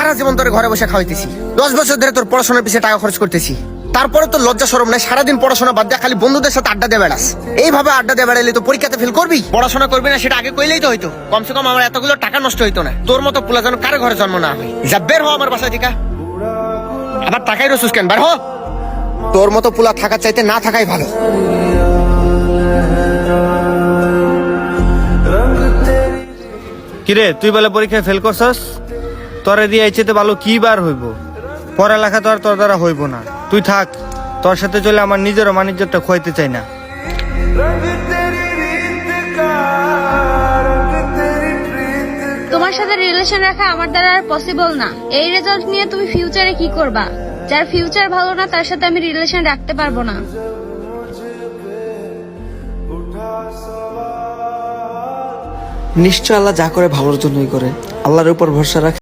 সারা জীবন তোর ঘরে বসে খাওয়াইতেছি, 10 বছর ধরে তোর পড়াশোনার পিছিয়ে টাকা খরচ করতেছি, তারপরে তোর লজ্জা শরম নাই? সারাদিন পড়াশোনা বাদ দিয়ে খালি বন্ধুদের সাথে আড্ডা দিয়ে বেড়াস। এইভাবে আড্ডা দিয়ে বেড়াইলে তো পরীক্ষাতে ফেল করবি। পড়াশোনা করবি না সেটা আগে কইলেই তো হইতো, কমসে কম আমার এতগুলো টাকা নষ্ট হইতো না। তোর মতো পোলা যেন কারো ঘরে জন্ম না হয়। যা বের হ আমার বাসা থেকে। আবার টাকাই রসুস কেন? বের হ। তোর মতো পোলা থাকার চাইতে না থাকাই ভালো। কিরে তুই বলে পরীক্ষায় ফেল করছস? তোরে দিয়ে ইচ্ছেতে ভালো কি বার হইব? পড়ালেখা তো আর তোর দ্বারা হইব না। তুই থাক, তোর সাথে চলে আমার নিজেরও মানিজ্যটা খোয়াইতে চাই না। তোমার সাথে রিলেশন রাখা আমার দ্বারা আর পসিবল না। এই রেজাল্ট নিয়ে তুমি ফিউচারে কি করবা? যার ফিউচার ভালো না তার সাথে আমি রিলেশন রাখতে পারবো না। নিশ্চয় আল্লাহ যা করে ভালোর জন্যই করে। আল্লাহর উপর ভরসা রাখ।